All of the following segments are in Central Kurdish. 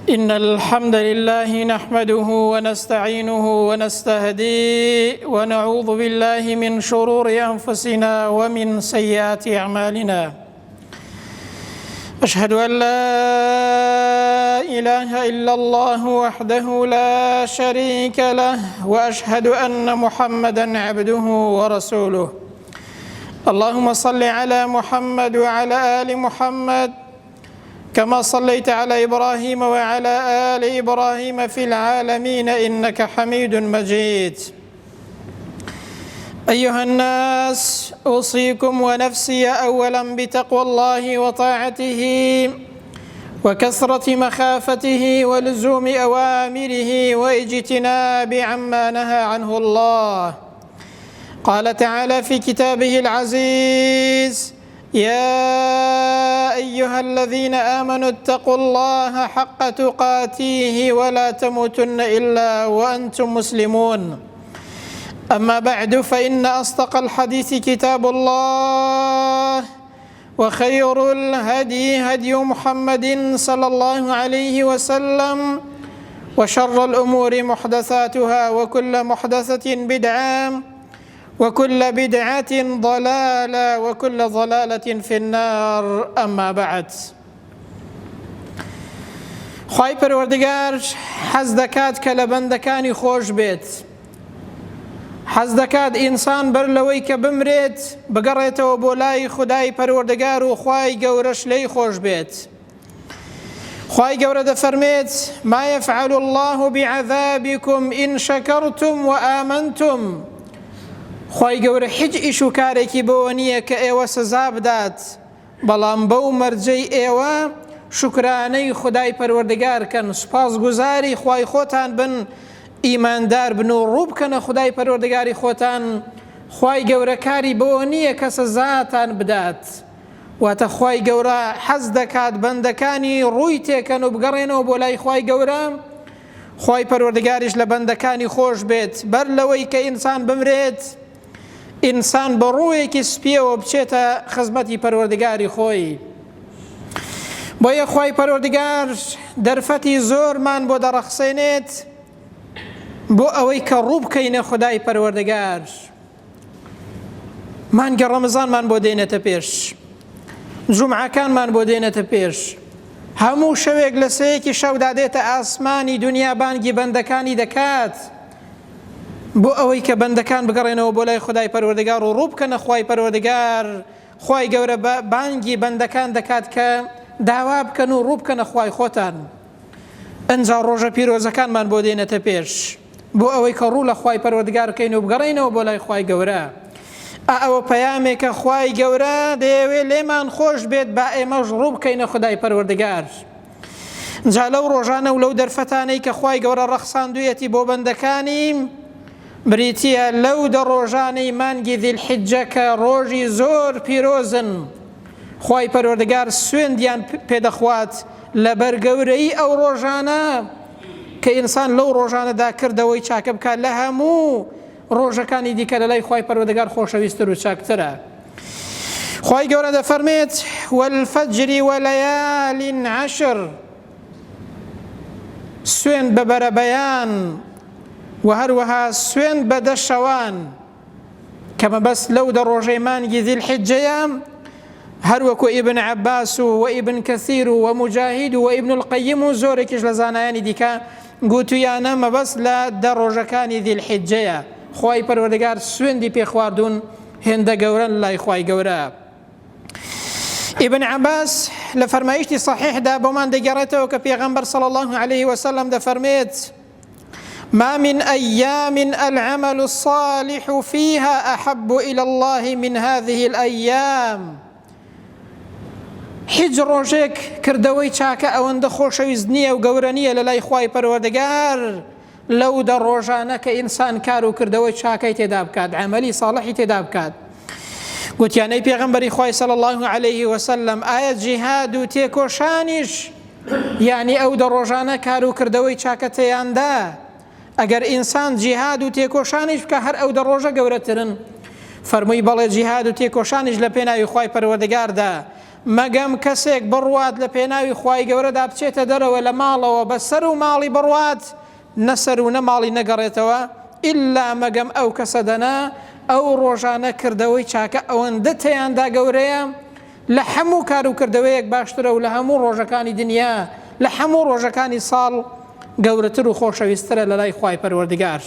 إن الحمد لله نحمده ونستعينه ونستهديه ونعوذ بالله من شرور أنفسنا ومن سيئات أعمالنا. أشهد أن لا إله إلا الله وحده لا شريك له وأشهد أن محمدًا عبده ورسوله. اللهم صل على محمد وعلى آل محمد كما صليت على إبراهيم وعلى آل إبراهيم في العالمين إنك حميد مجيد. أيها الناس، أوصيكم ونفسي أولا بتقوى الله وطاعته وكثرة مخافته ولزوم أوامره واجتناب عما نهى عنه الله. قال تعالى في كتابه العزيز: يا أيها الذين آمنوا اتقوا الله حق تقاته ولا تموتن إلا وأنتم مسلمون. أما بعد، فإن أصدق الحديث كتاب الله، وخير الهدي هدي محمد صلى الله عليه وسلم، وشر الأمور محدثاتها، وكل محدثة بدعة، وكل بدعة ضلالة، وكل ضلالة في النار. أما بعد، خوای پەروەردگار حەز دەکات کە لە بەندەکانی خۆش بێت، حەز دەکات ئینسان بەر لەوەی کە بمرێت بگەڕێتەوە بۆ لای خودای پەروەردگار و خوای گەورەش لێی خۆش بێت. خوای گەورە دەفەرمێت: ما يفعل الله بعذابكم إن شكرتم وآمنتم. خوای گەورە هیچ ئیش و کارێکی بەوە نییە کە ئێوە سزا بدات، بەڵام بەو مەرجەی ئێوە شکرانەی خودای پەروەردگارکەن، سوپاسگوزاری خوای خۆتان بن، ئیماندار بن و ڕوو بکەنە خودای پەروەردگاری خۆتان. خوای گەورە کاری بەوە نییە کە سزاتان بدات. واتە خوای گەورە حەز دەکات بەندەکانی ڕووی تێکەن و بگەڕێنەوە بۆ لای خوای گەورە. خوای پەروەردگاریش لە بەندەکانی خۆش بێت، بەر لەوەی کە ئینسان بمرێت ئینسان بە ڕوویەکی سپیەوە بچێتە خزمەتی پەروەردگاری خۆی. بۆیە خوای پەروەردگار دەرفەتی زۆرمان بۆ دەڕەخسێنێت بۆ ئەوەی کە ڕوو بکەینە خودای پەروەردگار. مانگە ڕەمەزانمان بۆ دێنێتە پێش، جومعەکانمان بۆ دێنێتە پێش، هەموو شەوێک لە سەیەکی شەودا دێتە ئاسمانی دنیا بانگی بەندەکانی دەکات بۆ ئەوەی کە بەندەکان بگەڕێنەوە بۆ لای خودای پەروەردگار و ڕوو بکەنە خوای پەروەردگار. خوای گەورە بانگی بەندەکان دەکات کە داوا بکەن و ڕوو بکەنە خوای خۆتان. ئەنجا ڕۆژە پیرۆزەکانمان بۆ دێنێتە پێش بۆ ئەوەی کە ڕوو لە خوای پەروەردگار بکەین و بگەڕێنەوە بۆ لای خوای گەورە. ئەوە پەیامێکە خوای گەورە دەیەوێت لێمان خۆش بێت با ئێمەش ڕوو بکەینە خودای پەروەردگار. جا لەو ڕۆژانە و لەو دەرفەتانەی کە خوای گەورە ڕەخساندوویەتی بۆ بەندەکانی، بریتیە لەو دە ڕۆژانەی مانگی ذیلحیجە کە ڕۆژی زۆر پیرۆزن. خوای پەروەردگار سوێندیان پێدەخوات لە بەرگەورەی ئەو ڕۆژانە کە ئینسان لەو ڕۆژانەدا کردەوەی چاکە بکات لە هەموو ڕۆژەکانی دیکە لە لای خوای پەروەردگار خۆشەویستتر و چاکترە. خوای گەورە دەفەرمێت: والفجر وليال عشر. سوێن بە بەرەبەیان و هەروەها سوێن بە دە شەوان کە مەبەست لەو دە ڕۆژەی مانگی ذیلحیجەیە. هەروەکو ئیبن عەباس و ئیبن کەثیر و مجاهید و ئیبن القەییم و زۆرێکیش لە زانایانی دیکە گوتویانە مەبەست لە دە ڕۆژەکانی ذیلحیجەیە. خوای پەروەردگار سوێندی پێخواردون هێندە گەورەن لای خوای گەورە. ئیبن عەباس لە فەرمایشتی صحیحدا بۆمان دەگەڕێتەوە کە پێغەمبەر صلی الله عليه وسلم دەفەرمێت: ما من أيام العمل الصالح فيها أحب إلى الله من هذه الأيام. هیچ ڕۆژێک کردەوەی چاکە ئەوەندە خۆشەویست نییە و گەورە نییە لە لای خوای پەروەردگار لەو دە ڕۆژانە کە ئینسان کار و کردەوەی چاکەی تێدا بکات، عەمەلی ساڵحی تێدا بکات. گوتیانەی پێغەمبەری خوای صلی الله عليه وسلم: ئایا جیهاد و تێکۆشانیش یعنی ئەو دە ڕۆژانە کار و کردەوەی چاکە تێیاندا؟ ئەگەر ئینسان جیهاد و تێکۆشانیش بکە هەر ئەو دە ڕۆژە گەورەترن. فەرمووی: بەڵێ، جیهاد و تێکۆشانیش لە پێناوی خوای پەروەردگاردا مەگەم کەسێک بڕوات لە پێناوی خوای گەورەدا بچێتە دەرەوە لە ماڵەوە بە سەر و ماڵی بڕوات نەسەر و نەماڵی نەگەڕێتەوە ئللا مەگەم ئەو کەسە دەنا ئەو ڕۆژانە کردەوەی چاکە ئەوەندە تەیاندا گەورەیە لە هەموو کار و کردەوەیەک باشترە و لە هەموو ڕۆژەکانی دنیا لە هەموو ڕۆژەکانی ساڵ گەورەتر و خۆشەویسترە لە لای خوای پەروەردگار.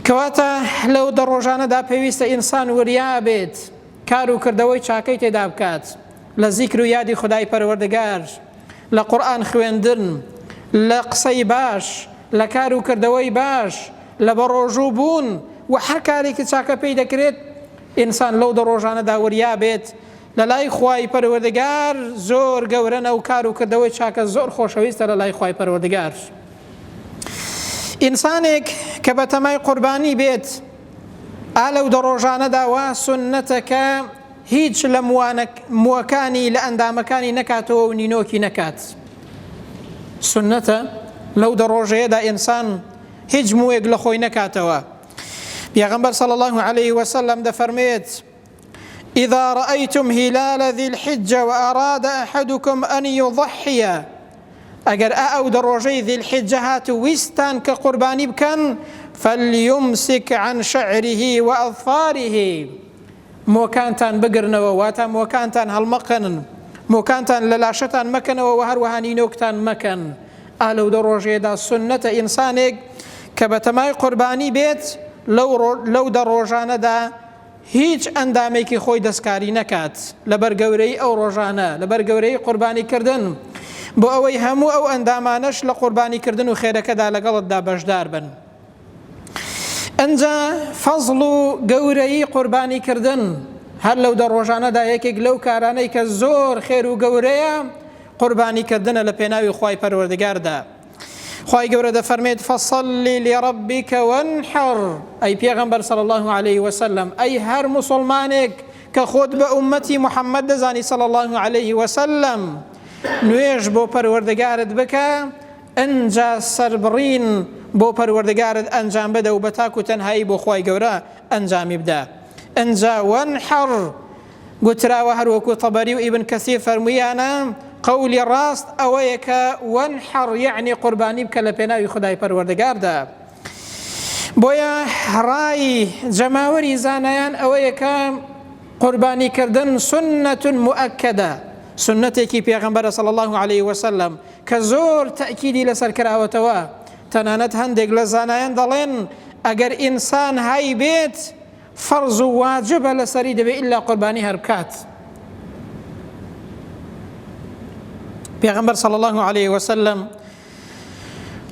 کەواتە لەو دە ڕۆژانەدا پێویستە ئینسان وریا بێت کار و کردەوەی چاکەی تێدا بکات لە زیکر و یادی خودای پەروەردگار، لە قورئان خوێندن، لە قسەی باش، لە کار و کردەوەی باش، لە بەڕۆژوو بوون و هەر کارێکی چاکە پێی دەکرێت ئینسان لەو دە ڕۆژانەدا وریا بێت لە لای خوای پەروەردگار زۆر گەورەنە و کار و کردەوەی چاکە زۆر خۆشەویستە لە لای خوای پەروەردگار. ئینسانێک کە بە تەمای قوربانی بێت ئالەو دە ڕۆژانەداوە سنەتەکە هیچ لە مووەکانی لە ئەندامەکانی نەکاتەوە و نینۆکی نەکات. سنەتە لەو دە ڕۆژەیەدا ئینسان هیچ مووێک لە خۆی نەکاتەوە. پێغەمبەر صلی الله عليه وسلم دەفەرمێت إذا رأيتم هلال ذي الحجة وأراد أحدكم أن يضحي ئەگەر ئەو دە ڕۆژەی ذی الحجە هات و ویستان کە قوربانی بکەن فليمسك عن شعره وأظفاره مۆکانتان بگرنەوە واتە مۆکانتان هەڵمەقەنن مۆکانتان لە لاشەتان مەکەنەوە و هەروەها نینۆکتان مەکەن. ئالەو دە ڕۆژەیەدا سنەتە ئینسانێک کە بە تەمای قوربانی بێت لەو دە ڕۆژانەدا هیچ ئەندامێکی خۆی دەستکاری نەکات لەبەر گەورەی ئەو ڕۆژانە لەبەر گەورەی قوربانیکردن بۆ ئەوەی هەموو ئەو ئەندامانەش لە قوربانیکردن و خێرەکەدا لەگەڵتدا بەشدار بن. ئەنجا فەزڵ و گەورەی قوربانیکردن هەر لەو دە ڕۆژانەدا یەکێک لەو کارانەی کە زۆر خێر و گەورەیە قوربانیکردنە لە پێناوی خوای پەروەردگاردا. خوای گەورە دەفەرمێت فەصەلی لڕەبیکە وەنحەڕ ئەی پێغەمبەر صلی الله عليه وسلم ئەی هەر موسڵمانێک کە خۆت بە ئومەتی محەممەد دەزانی صلی الله عليه وسلم نوێژ بۆ پەروەردگارت بکە ئەنجا سەربڕین بۆ پەروەردگارت ئەنجام بدە و بە تاک و تەنهایی بۆ خوای گەورە ئەنجامی بدە. ئەنجا وەنحەڕ گوتراوە هەروەکو تەبەری و ئیبن کەثیر فەرموویانە قولی ڕاست ئەوەیە کە وەنحەڕ یعنی قوربانی بکە لە پێناوی خودای پەروەردگاردا. بۆیە ڕای جەماوەری زانایان ئەوەیە کە قوربانیکردن سنەتون مؤەکەدە سنەتێکی پێغەمبەرە صلی الله عليه وسلم کە زۆر تەئکیدی لەسەر کراوەتەوە. تەنانەت هەندێک لە زانایان دەڵێن ئەگەر ئینسان هەی بێت فەرز و واجبە لەسەری دەبێت ئیلا قوربانی هەر بکات. پیغمبر صلی الله عليه وسلم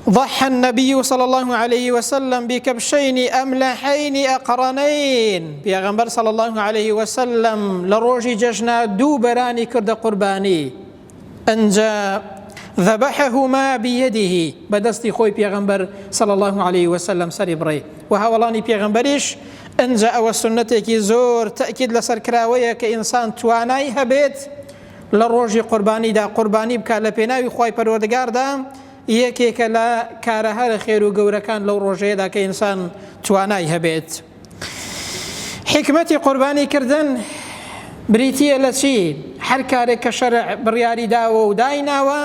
ضحى النبي صلى الله عليه وسلم بكبشين أملحين أقرنين. پیغمبر صلى الله عليه وسلم لروجي ججنا دو براني كرد قرباني أنجا ذبحهما بيده بدستي خوي پیغمبر صلى الله عليه وسلم سري بري وهاولاني پیغمبريش أنجا أو سنتك زور تأكيد لسر كراوية كإنسان تواناي هبيت لروجي قرباني دا قرباني بكا لبيناوي خوي پروردگار دا یەکێکە لە کارە هەرە خێر و گەورەکان لەو ڕۆژەیەدا کە ئینسان توانای هەبێت. حکمەتی قوربانیکردن بریتیە لە چی؟ هەر کارێک کە شەرع بڕیاری داوە و دایناوە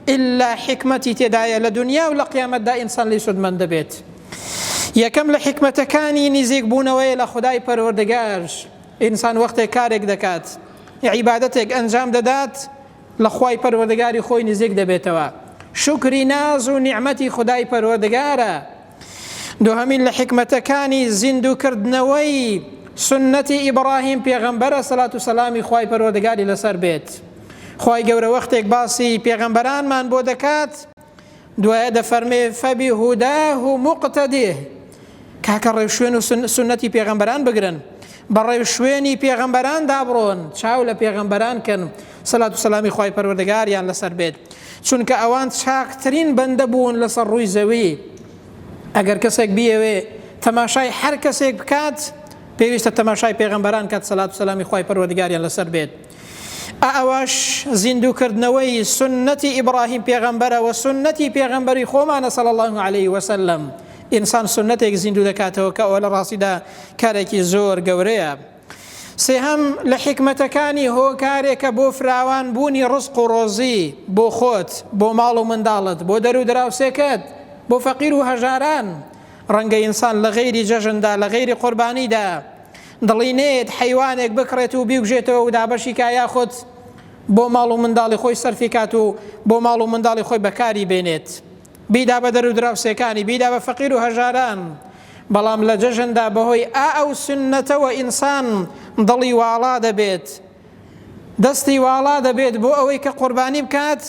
ئللا حکمەتی تێدایە لە دنیا و لە قیامەتدا ئینسان لی سودمەند دەبێت. یەکەم لە حکمەتەکانی نزیک بوونەوەی لە خودای پەروەردگار ئینسان وەختێک کارێک دەکات عیبادەتێک ئەنجام دەدات لە خوای پەروەردگاری خۆی نزیک دەبێتەوە. شکری ناز و نیعمەتی خودای پەروەردگارە. دوهەمین لە حکمەتەکانی زیندووکردنەوەی سنەتی ئیبراهیم پێغەمبەرە سەلات و سەلامی خوای پەروەردگاری لەسەر بێت. خوای گەورە وەختێک باسی پێغەمبەرانمان بۆ دەکات دوایە دەفەرمێ فەبیهوداه مقتەدیه کاکە ڕێوشوێن و سنەتی پێغەمبەران بگرن بە ڕێوشوێنی پێغەمبەران دابڕۆن چاو لە پێغەمبەران کەن سەلات و سەلامی خوای پەروەردگاریان لەسەر بێت چونکە ئەوان چاکترین بەندە بوون لەسەر ڕووی زەوی. ئەگەر کەسێک بیەوێ تەماشای هەر کەسێک بکات پێویستە تەماشای پێغەمبەران کات سەلات و سەلامی خوای پەروەردگاریان لەسەر بێت. ئەوەش زیندووکردنەوەی سنەتی ئیبراهیم پێغەمبەرە و سنەتی پێغەمبەری خۆمانە صلی الله عليه وسلم. ئینسان سنەتێک زیندوو دەکاتەوە کە ئەوە لە ڕاستیدا کارێکی زۆر گەورەیە. سێهەم لە حیکمەتەکانی هۆکارێکە بۆ فراوان بوونی ڕزق و ڕۆزی بۆ خۆت، بۆ ماڵ و منداڵت، بۆ دەرو دراوسێکت، بۆ فەقیر و هەژاران. ڕەنگە ئینسان لە غەیری جەژندا، لە غەیری قوربانیدا دڵینێت حەیوانێک بکڕێت و بیوژێتەوە و دابەشی کا یاخود بۆ ماڵ و منداڵی خۆی سەرفی کات و بۆ ماڵ و منداڵی خۆی بەکاری بێنێت، بیدا بە دەرو دراوسێکانی، بیدا بە فەقیر و هەژاران. بەڵام لە جەژندا بەهۆی ئەو سنەتەوە ئینسان دڵی واڵا دەبێت، دەستی واڵا دەبێت بۆ ئەوەی کە قوربانی بکات،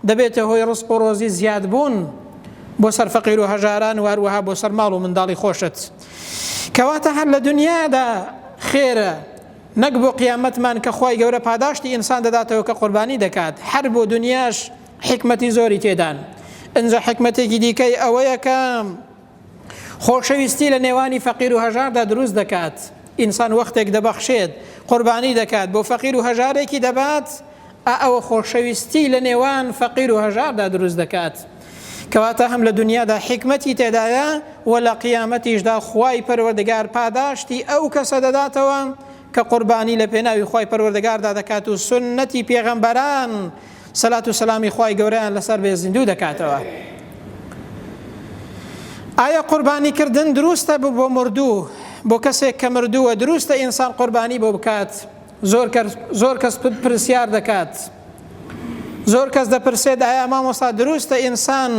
دەبێتە هۆی ڕزق و ڕۆزی زیاد بوون بۆ سەر فەقیر و هەژاران و هەروەها بۆ سەر ماڵ و منداڵی خۆشت. کەواتە هەر لە دنیادا خێرە، نەک بۆ قیامەتمان کە خوای گەورە پاداشتی ئینسان دەداتەوە کە قوربانی دەکات، هەر بۆ دنیاش حکمەتی زۆری تێدان. ئەنجا حکمەتێکی دیکەی ئەوەیە کە خۆشەویستی لە نێوانی فەقیر و هەژاردا دروست دەکات. ئینسان وەختێک دەبەخشێت قوربانی دەکات بۆ فەقیر و هەژارێکی دەبات، ئەوە خۆشەویستی لە نێوان فەقیر و هەژاردا دروست دەکات. کەواتە هەم لە دنیادا حکمەتی تێدایە و لە قیامەتیشدا خوای پەروەردگار پاداشتی ئەو کەسە دەداتەوە کە قوربانی لە پێناوی خوای پەروەردگاردا دەکات و سنەتی پێغەمبەران سەلات و سەلامی خوای گەورەیان لەسەر بێ زیندوو دەکاتەوە. ئایا قوربانیکردن دروستە بۆ مردوو، بۆ کەسێک کە مردووە دروستە ئینسان قوربانی بۆ بکات؟ زۆر کەس پرسیار دەکات، زۆر کەس دەپرسێت ئایا مامۆستا دروستە ئینسان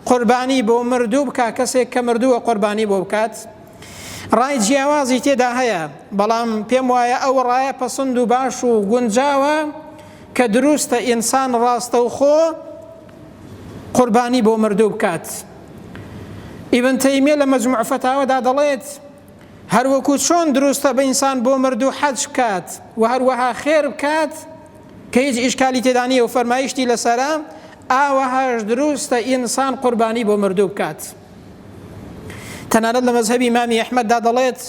قوربانی بۆ مردوو بکات، کەسێک کە مردووە قوربانی بۆ بکات؟ ڕای جیاوازی تێدا هەیە، بەڵام پێم وایە ئەو ڕایە پەسەند و باش و گونجاوە کە دروستە ئینسان ڕاستەوخۆ قوربانی بۆ مردوو بکات. ئیبن تەیمیە لە مەجموع فتاوەدا دەڵێت هەروەکو چۆن دروستە بە ئینسان بۆ مردوو حەج بکات و هەروەها خێر بکات کە هیچ ئیشکالی تێدا نییە و فەرمایشتی لەسەرە، ئاوەهاش دروستە ئینسان قوربانی بۆ مردوو بکات. تەنانەت لە مەزهەبی ئیمامی ئەحمەددا دەڵێت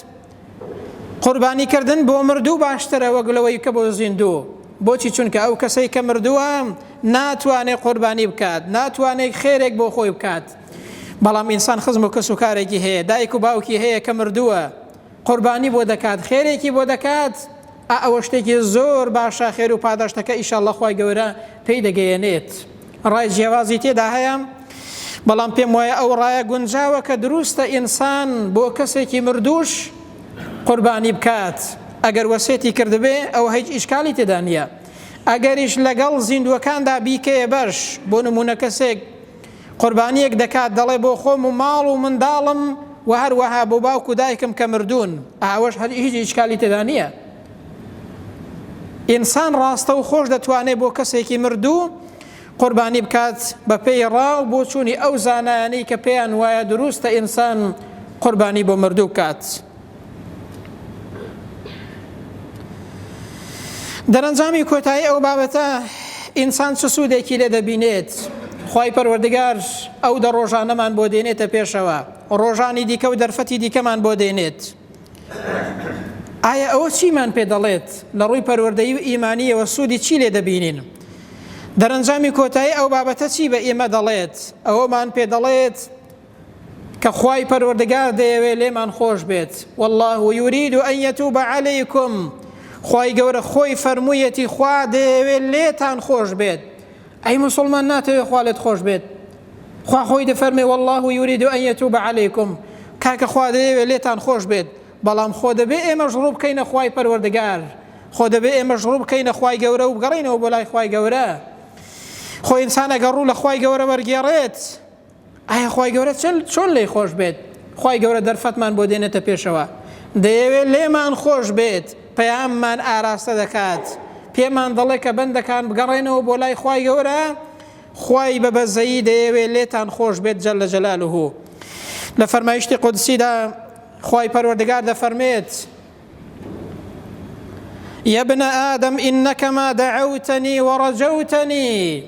قوربانیکردن بۆ مردوو باشترە وەک لەوەی کە بۆ زیندوو. بۆچی؟ چونکە ئەو کەسەی کە مردووە ناتوانێت قوربانی بکات، ناتوانێت خێرێک بۆ خۆی بکات. بەڵام ئینسان خزم و کەس و کارێکی هەیە، دایک و باوکی هەیە کە مردووە، قوربانی بۆ دەکات، خێرێکی بۆ دەکات، ئەوە شتێکی زۆر باشە، خێر و پاداشتەکە ئیشەڵڵا خوای گەورە پێی دەگەیەنێت. ڕای جیاوازی تێدا هەیە، بەڵام پێم وایە ئەو ڕایە گونجاوە کە دروستە ئینسان بۆ کەسێکی مردووش قوربانی بکات. ئەگەر وەسێتی کردبێ ئەو هیچ ئیشکالی تێدا نییە. ئەگەریش لەگەڵ زیندوەکاندا بیکەیە بەش، بۆ نمونە کەسێک قوربانیەک دەکات دەڵێ بۆ خۆم و ماڵ و منداڵم و هەروەها بۆ باوک و دایکم کە مردوون، ئەوەش هیچ ئیشکالی تێدا نییە. ئینسان ڕاستە و خۆش دەتوانێت بۆ کەسێکی مردوو قوربانی بکات بە پێی ڕاو بۆ چوونی ئەو زانایانەی کە پێیان وایە دروستە ئینسان قوربانی بۆ مردوو بکات. دەرەنجامی کۆتایی ئەو بابەتە ئینسان چ سوودێکی لێ دەبینێت؟ خوای پەروەردگار ئەو دە ڕۆژانەمان بۆ دێنێتە پێشەوە، ڕۆژانی دیکە و دەرفەتی دیکەمان بۆ دێنێت. ئایا ئەوە چیمان پێ دەڵێت لە ڕووی پەروەردەیی و ئیمانیەوە سوودی چی لێ دەبینین؟ دەرەنجامی کۆتایی ئەو بابەتە چی بە ئێمە دەڵێت؟ ئەوەمان پێ دەڵێت کە خوای پەروەردگار دەیەوێت لێمان خۆش بێت. والله یورید أن یتوب عەلەیکم، خوای گەورە خۆی فەرموویەتی خوا دەیەوێت لێتان خۆش بێت. ئەی موسڵمان ناتەوێت خوا لێت خۆش بێت؟ خوا خۆی دەفەرمێ والله یورید أن یتوب عەلەیکم، کاکە خوا دەیەوێت لێتان خۆش بێت، بەڵام خۆ دەبێ ئێمەش ڕوو بکەینە خوای پەروەردگار، خۆ دەبێ ئێمەش ڕوو بکەینە خوای گەورە و بگەڕینەوە بۆ لای خوای گەورە. خۆ ئینسان ئەگەر ڕوو لە خوای گەورە وەرگێڕێت، ئایا خوای گەورە چۆن لێی خۆش بێت؟ خوای گەورە دەرفەتمان بۆ دێنێتە پێشەوە، دەیەوێت لێمان خۆش بێت، پەیاممان ئاراستە دەکات، پێمان دەڵێ کە بەندەکان بگەڕێنەوە بۆ لای خوای گەورە، خوای بەبەزەیی دەیەوێت لێتان خۆش بێت جەل جەلالوه. لە فەرمایشتی قودسیدا خوای پەروەردگار دەفەرمێت يا ابن آدم إنك ما دعوتني ورجوتني،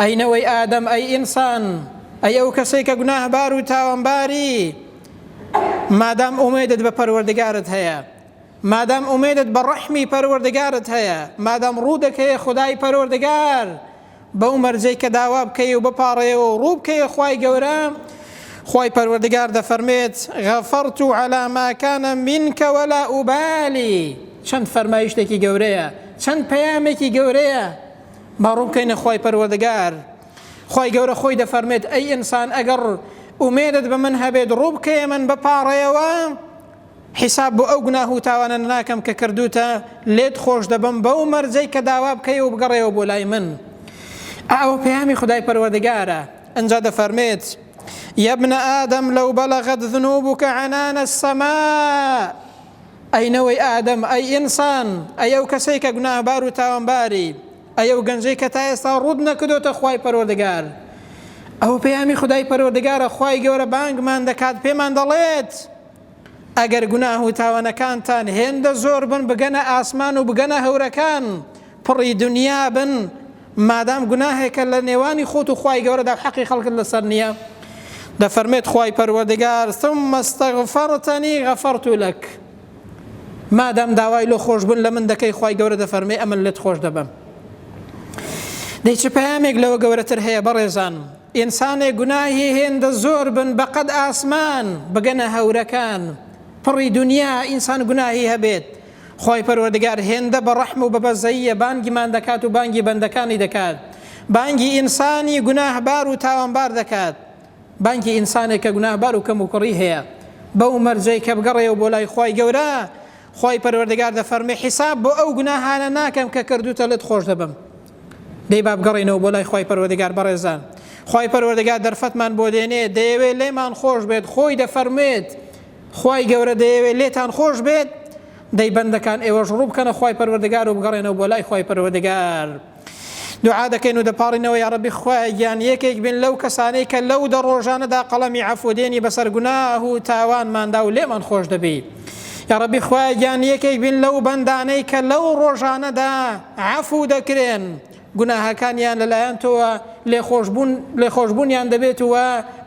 أي نوي آدم أي إنسان أي أو كسيك گناه بارو تاوانباري، ما دام أميدت بپروردگارت هيا، ما دام أميدت بالرحمي پروردگارت هيا، ما دام رودك هي خداي پروردگار بو مرجي كداواب كي وبپاري وروب كي خواي گورا، خواي پروردگار دفرميت غفرت على ما كان منك ولا أبالي، چەند فەرمایشتێکی گەورەیە، چەند پەیامێکی گەورەیە. باڕوو بکەینە خوای پەروەردگار. خوای گەورە خۆی دەفەرمێت ئەی ئینسان ئەگەر ئومێدت بە من هەبێت ڕوو بکەیە من بپاڕێەوە، حیساب بۆ ئەو گوناه و تاوانە ناکەم کە کردوتە، لێت خۆش دەبم بەو مەرجەی کە داوا بکەی و بگەڕێەوە بۆ لای من. ئەوە پەیامی خودای پەروەردگارە. ئەنجا دەفەرمێت يا ابن آدم لو بلغت ذنوبك عنان السماء. ئەی نەوەی ئادەم، ئەی ئینسان، ئەی ئەو کەسەی کە گوناهبار و تاوانباری، ئەی ئەو گەنجەی کە تا ئێستا ڕوود نەکردوتە خوای پەروەردگار. ئەوە پەیامی خودای پەروەردگارە. خوای گەورە بانگمان دەکات، پێمان دەڵێت ئەگەر گوناه و تاوانەکانتان هێندە زۆر بن بگەنە ئاسمان و بگەنە هەورەکان، پڕی دنیا بن، مادام گوناهێکە لە نێوانی خۆت و خوای گەورەدا حەقی خەڵکت لەسەر نییە. دەفەرمێت خوای پەروەردگار ثم استغفرتني غفرت لك. مادام داوای لۆ خۆشبوون لە من دەکەی، خوای گەورە دەفەرمێ ئەمن لێت خۆش دەبم. دەی چ پەیامێک لەوە گەورەتر هەیە بەڕێزان؟ ئینسانێک گوناهی هێندە زۆر بن بەقەد ئاسمان بگەنە هەورەکان، پڕی دنیا ئینسان گوناهی هەبێت، خوای پەروەردگار هێندە بە ڕەحم و بەبەزەییە بانگیمان دەکات و بانگی بەندەکانی دەکات، بانگی ئینسانی گوناهبار و تاوانبار دەکات، بانگی ئینسانێک کە گوناهبار و کەم و کوڕی هەیە، بەو مەرجەی کە بگەڕێەوە بۆ لای خوای گەورە. خوای پەروەردگار دەفەرمێ حیساب بۆ ئەو گوناهانە ناکەم کە کردوتە، لێت خۆش دەبم. دەی با بگەڕێنەوە بۆ لای خوای پەروەردگار. بەڕێزان، خوای پەروەردگار دەرفەتمان بۆ دێنێ، دەیەوێت لێمان خۆش بێت. خۆی دەفەرمێت خوای گەورە دەیەوێت لێتان خۆش بێت. دەی بەندەکان ئێوەش ڕوو بکەنە خوای پەروەردگار و بگەڕێنەوە بۆ لای خوای پەروەردگار. دوعا دەکەین و دەپاڕینەوە یا ڕەبی خوای گیان یەکێک بین لەو کەسانەی کە لەو دە ڕۆژانەدا قەڵەمی عەفودێنی بەسەر گوناه و تاوانماندا و لێمان خۆش دەبی. یا ڕەبی خوای گیان یەکێک بین لەو بەندانەی کە لەو ڕۆژانەدا عەفو دەکرێن، گوناهەکانیان لەلایەن تۆوە لێخۆشبوونیان دەبێت و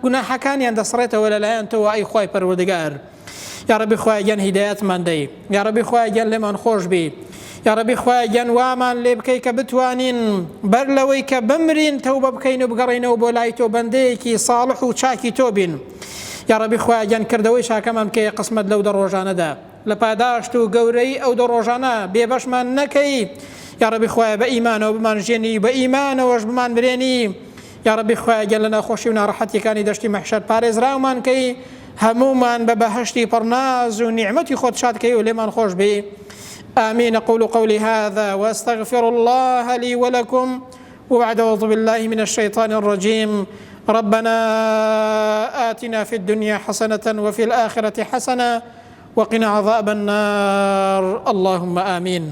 گوناهەکانیان دەسڕێتەوە لەلایەن تۆوە ئەی خوای پەروەردگار. یا ڕەبی خوای گیان هیدایەتمان دەی، یا ڕەبی خوای گیان لێمان خۆش بی، یا ڕەبی خوای گیان وامان لێ بکەی کە بتوانین بەر لەوەی کە بمرین تەوبە بکەین و بگەڕێنەوە بۆ لای تۆ بەندەیەکی ساڵح و چاکی تۆ بین. یا ڕەبی خوای گیان کردەوەی چاکەمان بکەی قسمت لەو دە ڕۆژانەدا، لە پاداشت و گەورەی ئەو دە ڕۆژانە بێبەشمان نەکەی. یا ڕەبی خوای بە ئیمانەوە بمانژێنی، بە ئیمانەوەش بمان برێنی. یا ڕەبی خوای گیان لە ناخۆشی و ناڕەحەتیەکانی دەشتی مەحشەر پارێزراومان کەی، هەمومان بە بەهەشتی پڕناز و نیعمەتی خۆت شاد کەی و لێمان خۆش بی. آمين. أقول قولي هذا وأستغفر الله لي ولكم وبعد أعوذ بالله من الشيطان الرجيم. ربنا آتنا في الدنيا حسنة وفي الآخرة حسنة وقنا عذاب النار. اللهم آمين.